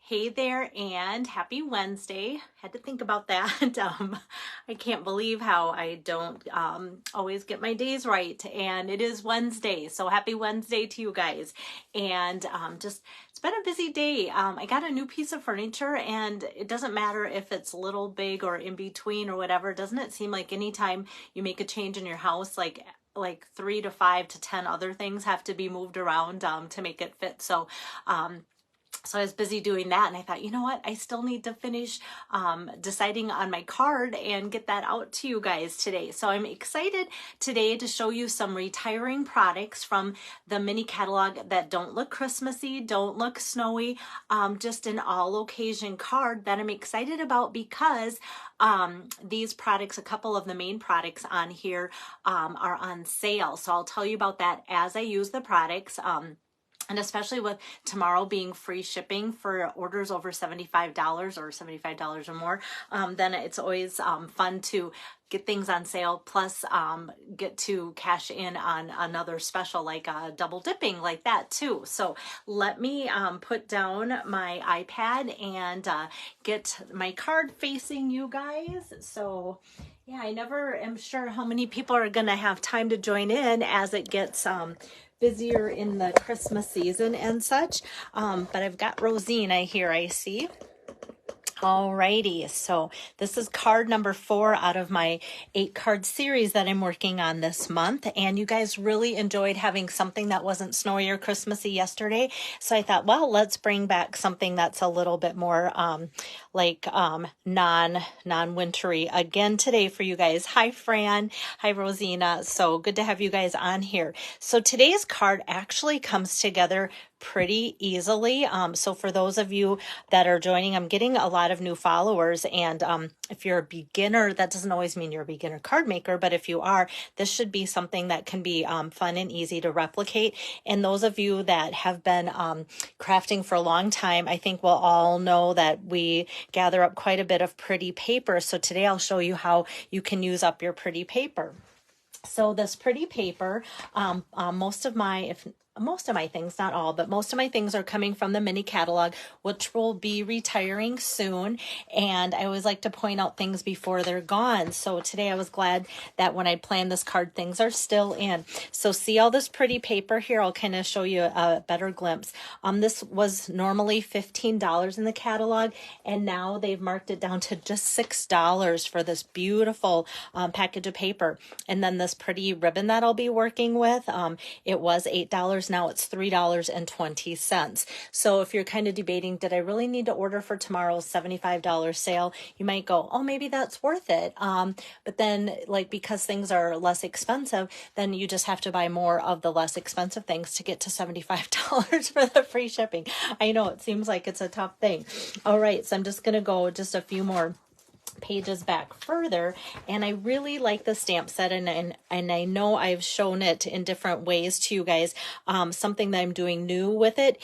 Hey there, and happy Wednesday. Had to think about that. I can't believe how I don't always get my days right, and it is Wednesday, so happy Wednesday to you guys. And it's been a busy day. I got a new piece of furniture, and it doesn't matter if it's little, big, or in between or whatever. Doesn't it seem like anytime you make a change in your house, like 3 to 5 to 10 other things have to be moved around to make it fit? So I was busy doing that, and I thought, you know what, I still need to finish deciding on my card and get that out to you guys today. So I'm excited today to show you some retiring products from the mini catalog that don't look Christmassy, don't look snowy, just an all occasion card that I'm excited about because these products, a couple of the main products on here are on sale. So I'll tell you about that as I use the products. And especially with tomorrow being free shipping for orders over $75 or $75 or more, then it's always fun to get things on sale, plus get to cash in on another special like double dipping like that too. So let me put down my iPad and get my card facing you guys. So yeah, I never am sure how many people are gonna have time to join in as it gets busier in the Christmas season and such. But I've got Rosina here, I see. Alrighty, so this is card number 4 out of my 8 card series that I'm working on this month, and you guys really enjoyed having something that wasn't snowy or Christmassy yesterday, so I thought, well, let's bring back something that's a little bit more non-wintry again today for you guys. Hi Fran, hi Rosina, so good to have you guys on here. So today's card actually comes together pretty easily. So for those of you that are joining, I'm getting a lot of new followers, and if you're a beginner, that doesn't always mean you're a beginner card maker, but if you are, this should be something that can be fun and easy to replicate. And those of you that have been crafting for a long time, I think we'll all know that we gather up quite a bit of pretty paper. So today I'll show you how you can use up your pretty paper. So this pretty paper, most of my things, not all, but most of my things are coming from the mini catalog, which will be retiring soon. And I always like to point out things before they're gone. So today I was glad that when I planned this card, things are still in. So see all this pretty paper here? I'll kind of show you a better glimpse. This was normally $15 in the catalog, and now they've marked it down to just $6 for this beautiful package of paper. And then this pretty ribbon that I'll be working with, it was $8. Now it's $3.20. So if you're kind of debating, did I really need to order for tomorrow's $75 sale? You might go, oh, maybe that's worth it. But then, like, because things are less expensive, then you just have to buy more of the less expensive things to get to $75 for the free shipping. I know it seems like it's a tough thing. All right, so I'm just going to go just a few more pages back further, and I really like the stamp set, and I know I've shown it in different ways to you guys. Something that I'm doing new with it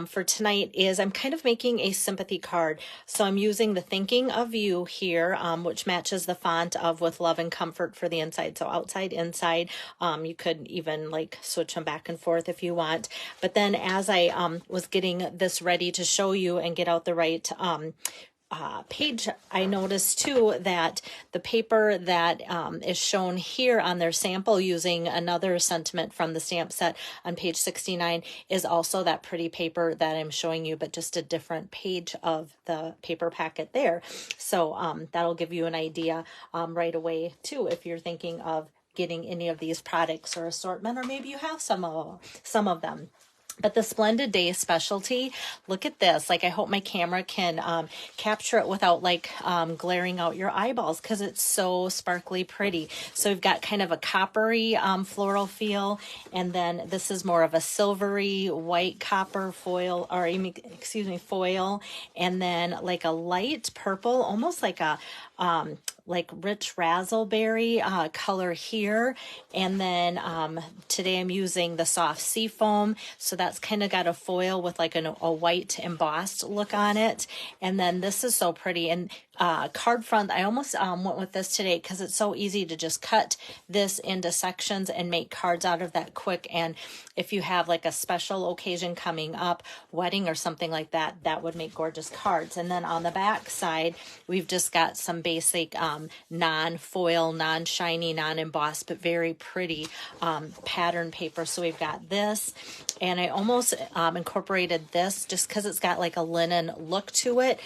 for tonight is I'm kind of making a sympathy card. So I'm using the Thinking of You here, which matches the font of With Love and Comfort for the inside. So outside, inside, you could even like switch them back and forth if you want. But then as I was getting this ready to show you and get out the right page, I noticed too that the paper that is shown here on their sample using another sentiment from the stamp set on page 69 is also that pretty paper that I'm showing you, but just a different page of the paper packet there. So that'll give you an idea right away too if you're thinking of getting any of these products or assortment, or maybe you have some of them. But the Splendid Day specialty, look at this. Like, I hope my camera can capture it without like glaring out your eyeballs, because it's so sparkly pretty. So we've got kind of a coppery floral feel, and then this is more of a silvery white copper foil, or foil, and then like a light purple, almost like a like rich razzleberry color here. And then today I'm using the soft seafoam. So that's kind of got a foil with like a white embossed look on it. And then this is so pretty. And card front, I almost went with this today because it's so easy to just cut this into sections and make cards out of that quick. And if you have like a special occasion coming up, wedding or something like that, that would make gorgeous cards. And then on the back side, we've just got some basic non-foil, non-shiny, non-embossed, but very pretty pattern paper. So we've got this, and I almost incorporated this just because it's got like a linen look to it.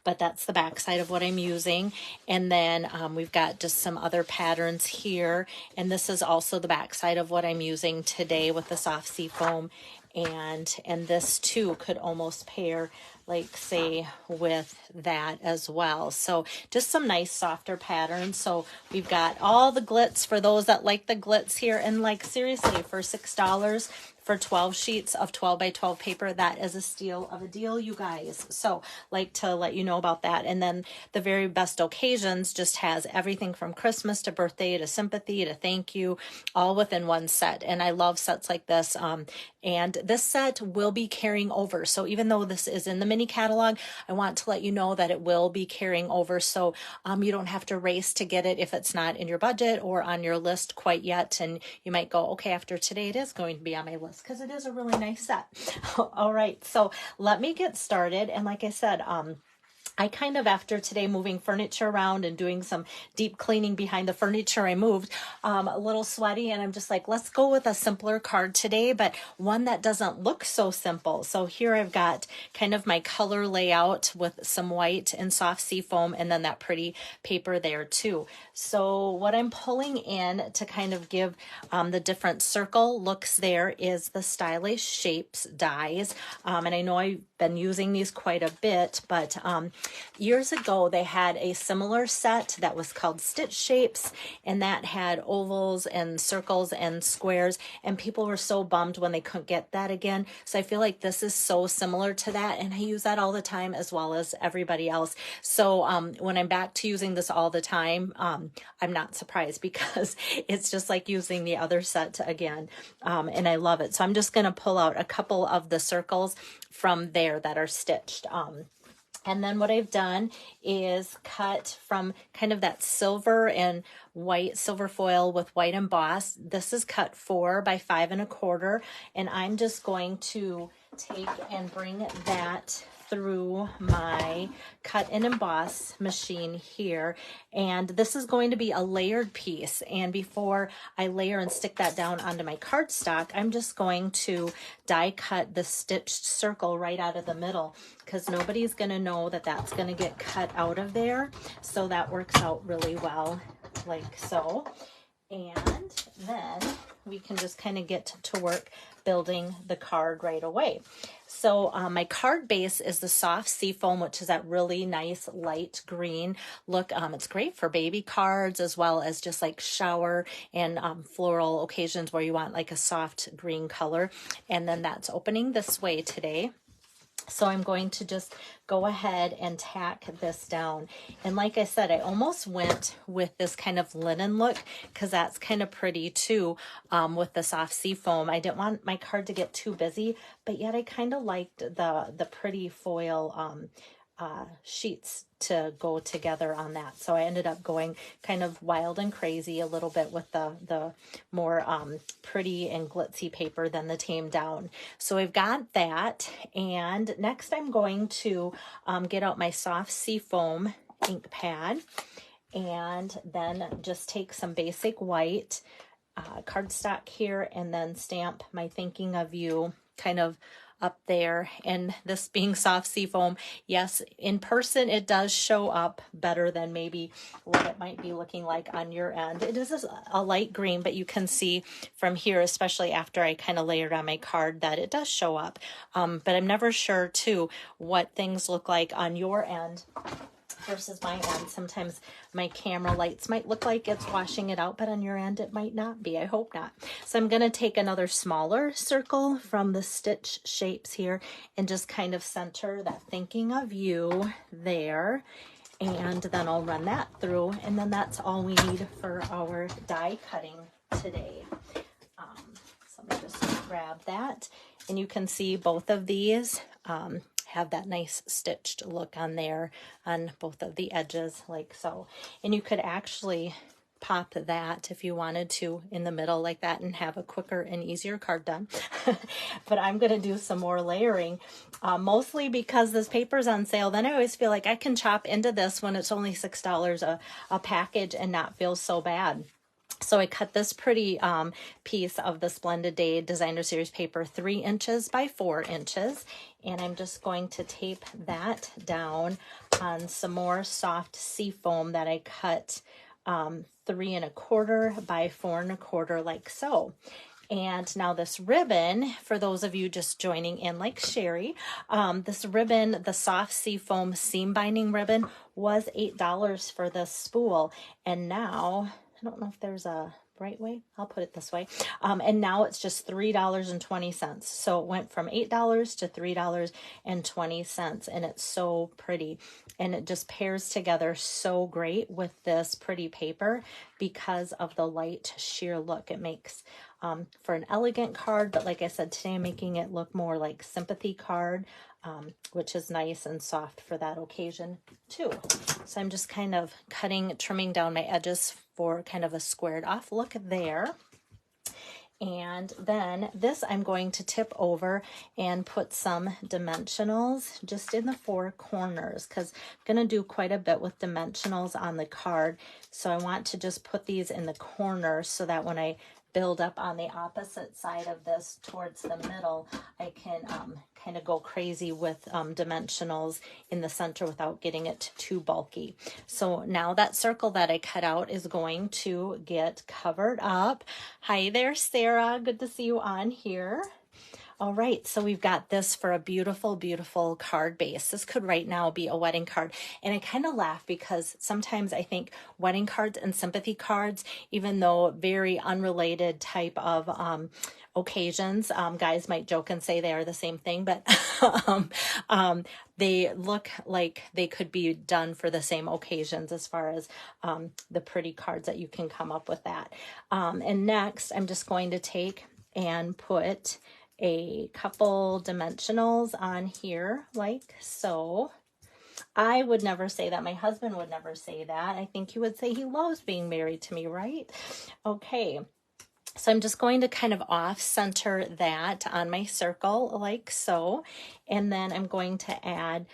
But that's the back side of what I'm using. And then we've got just some other patterns here. And this is also the back side of what I'm using today with the soft seafoam. And this too could almost pair, like say, with that as well. So just some nice softer patterns. So we've got all the glitz for those that like the glitz here. And like seriously, for $6 for 12 sheets of 12 by 12 paper, that is a steal of a deal, you guys. So like to let you know about that. And then the very best occasions just has everything from Christmas to birthday to sympathy to thank you, all within one set. And I love sets like this. And this set will be carrying over. So even though this is in the mini catalog, I want to let you know that it will be carrying over. So you don't have to race to get it if it's not in your budget or on your list quite yet. And you might go, okay, after today, it is going to be on my list because it is a really nice set. All right, so let me get started. And like I said, I kind of, after today moving furniture around and doing some deep cleaning behind the furniture I moved, a little sweaty, and I'm just like, let's go with a simpler card today, but one that doesn't look so simple. So here I've got kind of my color layout with some white and soft seafoam, and then that pretty paper there too. So what I'm pulling in to kind of give the different circle looks there is the Stylish Shapes dies. And I know I've been using these quite a bit, but years ago they had a similar set that was called Stitch Shapes, and that had ovals and circles and squares, and people were so bummed when they couldn't get that again. So I feel like this is so similar to that, and I use that all the time as well as everybody else. So when I'm back to using this all the time, I'm not surprised because it's just like using the other set again, and I love it. So I'm just going to pull out a couple of the circles from there that are stitched. And then what I've done is cut from kind of that silver and white silver foil with white emboss. This is cut 4 by 5 1/4, and I'm just going to take and bring that through my cut and emboss machine here. And this is going to be a layered piece. And before I layer and stick that down onto my cardstock, I'm just going to die cut the stitched circle right out of the middle, because nobody's going to know that that's going to get cut out of there. So that works out really well, like so. And then we can just kind of get to work building the card right away. So my card base is the soft seafoam, which is that really nice light green look. It's great for baby cards as well as just like shower and floral occasions where you want like a soft green color. And then that's opening this way today. So I'm going to just go ahead and tack this down. And like I said, I almost went with this kind of linen look because that's kind of pretty too, with the soft seafoam. I didn't want my card to get too busy, but yet I kind of liked the pretty foil sheets to go together on that. So I ended up going kind of wild and crazy a little bit with the more pretty and glitzy paper than the tamed down. So I've got that, and next I'm going to get out my soft seafoam ink pad, and then just take some basic white cardstock here and then stamp my thinking of you kind of up there. And this being soft seafoam, yes, in person it does show up better than maybe what it might be looking like on your end. It is a light green, but you can see from here, especially after I kind of layered on my card, that it does show up. But I'm never sure too what things look like on your end versus my end. Sometimes my camera lights might look like it's washing it out, but on your end it might not be. I hope not. So I'm going to take another smaller circle from the Stitch Shapes here and just kind of center that thinking of you there. And then I'll run that through, and then that's all we need for our die cutting today. So let me just grab that, and you can see both of these have that nice stitched look on there on both of the edges, like so. And you could actually pop that if you wanted to in the middle like that and have a quicker and easier card done. But I'm going to do some more layering, mostly because this paper's on sale. Then I always feel like I can chop into this when it's only $6 a package and not feel so bad. So I cut this pretty piece of the Splendid Day Designer Series paper 3 inches by 4 inches. And I'm just going to tape that down on some more soft seafoam that I cut 3 1/4 by 4 1/4 like so. And now this ribbon, for those of you just joining in like Sherry, this ribbon, the soft seafoam seam binding ribbon, was $8 for this spool. And now, I don't know if there's a right way, I'll put it this way. And now it's just $3.20. So it went from $8 to $3.20, and it's so pretty. And it just pairs together so great with this pretty paper because of the light sheer look it makes for an elegant card. But like I said, today I'm making it look more like sympathy card, which is nice and soft for that occasion too. So I'm just kind of trimming down my edges for kind of a squared off look there. And then this I'm going to tip over and put some dimensionals just in the 4 corners, because I'm going to do quite a bit with dimensionals on the card. So I want to just put these in the corners so that when I build up on the opposite side of this towards the middle, I can kind of go crazy with dimensionals in the center without getting it too bulky. So now that circle that I cut out is going to get covered up. Hi there, Sarah. Good to see you on here. All right, so we've got this for a beautiful, beautiful card base. This could right now be a wedding card. And I kind of laugh because sometimes I think wedding cards and sympathy cards, even though very unrelated type of occasions, guys might joke and say they are the same thing, but they look like they could be done for the same occasions as far as the pretty cards that you can come up with that. And next, I'm just going to take and put a couple dimensionals on here like so. I would never say that. My husband would never say that. I think he would say he loves being married to me, right? Okay. So I'm just going to kind of off center that on my circle like so. And then I'm going to add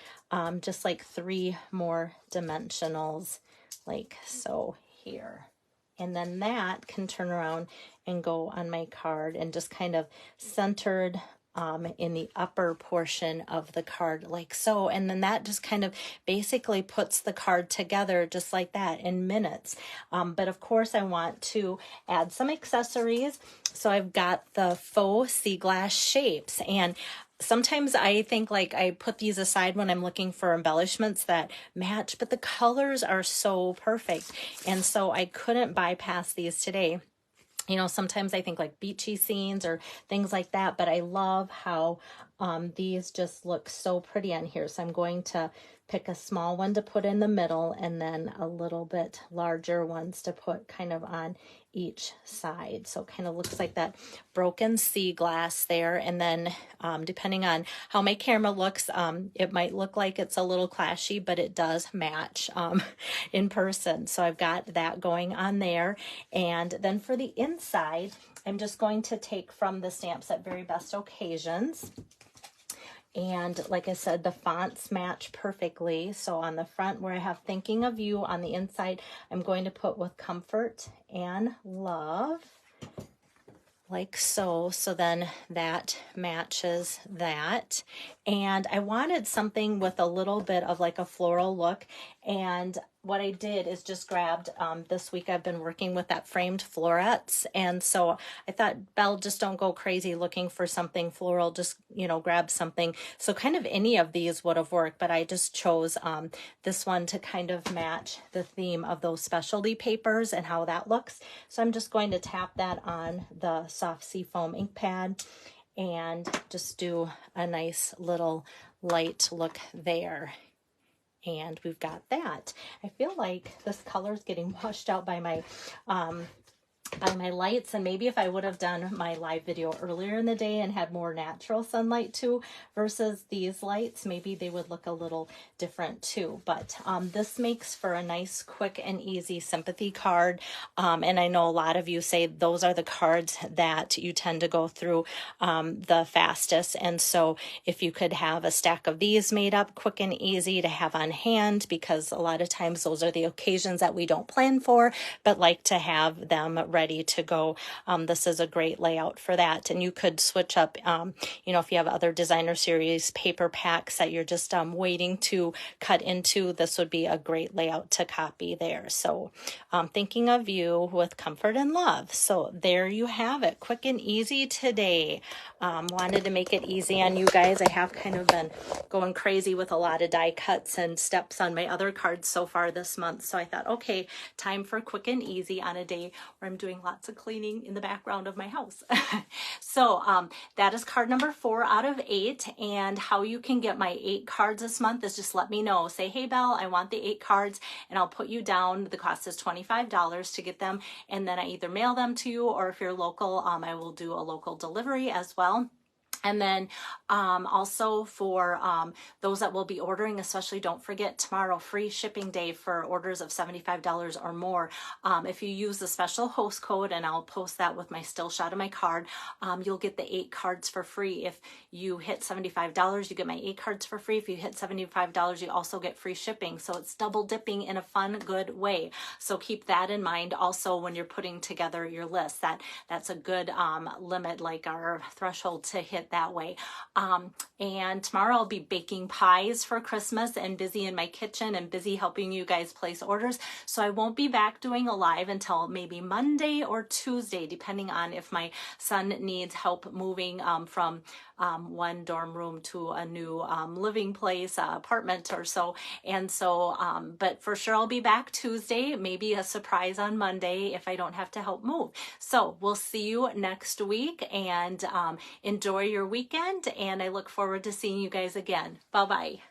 just like 3 more dimensionals like so here. And then that can turn around and go on my card and just kind of centered in the upper portion of the card like so. And then that just kind of basically puts the card together just like that in minutes. But of course I want to add some accessories. So I've got the faux sea glass shapes, and sometimes I think like I put these aside when I'm looking for embellishments that match, but the colors are so perfect. And so I couldn't bypass these today. You know, sometimes I think like beachy scenes or things like that, but I love how these just look so pretty on here. So I'm going to pick a small one to put in the middle and then a little bit larger ones to put kind of on each side. So it kind of looks like that broken sea glass there. And then depending on how my camera looks, it might look like it's a little clashy, but it does match in person. So I've got that going on there. And then for the inside, I'm just going to take from the Stamps at Very Best Occasions. And like I said, the fonts match perfectly. So on the front where I have Thinking of You, on the inside, I'm going to put With Comfort and Love, like so. So then that matches that. And I wanted something with a little bit of like a floral look. And what I did is just grabbed, this week I've been working with that framed florets. And so I thought, Belle, just don't go crazy looking for something floral. Just, you know, grab something. So kind of any of these would have worked, but I just chose this one to kind of match the theme of those specialty papers and how that looks. So I'm just going to tap that on the soft seafoam ink pad and just do a nice little light look there. And we've got that. I feel like this color is getting washed out by my lights, and maybe if I would have done my live video earlier in the day and had more natural sunlight too versus these lights, maybe they would look a little different too. But this makes for a nice, quick and easy sympathy card. And I know a lot of you say those are the cards that you tend to go through the fastest. And so if you could have a stack of these made up quick and easy to have on hand, because a lot of times those are the occasions that we don't plan for, but like to have them ready to go. This is a great layout for that. And you could switch up, you know, if you have other designer series paper packs that you're just waiting to cut into, this would be a great layout to copy there. So thinking of you with comfort and love. So there you have it, quick and easy today. Wanted to make it easy on you guys. I have kind of been going crazy with a lot of die cuts and steps on my other cards so far this month. So I thought, okay, time for quick and easy on a day where I'm doing lots of cleaning in the background of my house. So that is card number 4 out of 8. And how you can get my 8 cards this month is just let me know. Say, hey, Belle, I want the 8 cards, and I'll put you down. The cost is $25 to get them. And then I either mail them to you, or if you're local, I will do a local delivery as well. And then also for those that will be ordering, especially don't forget tomorrow, free shipping day for orders of $75 or more. If you use the special host code, and I'll post that with my still shot of my card, you'll get the 8 cards for free. If you hit $75, you get my 8 cards for free. If you hit $75, you also get free shipping. So it's double dipping in a fun, good way. So keep that in mind also when you're putting together your list. That's a good limit, like our threshold to hit that way. And tomorrow I'll be baking pies for Christmas and busy in my kitchen and busy helping you guys place orders. So I won't be back doing a live until maybe Monday or Tuesday, depending on if my son needs help moving from one dorm room to a new living place, apartment or so. And so, but for sure I'll be back Tuesday, maybe a surprise on Monday if I don't have to help move. So we'll see you next week, and enjoy your weekend. And I look forward to seeing you guys again. Bye-bye.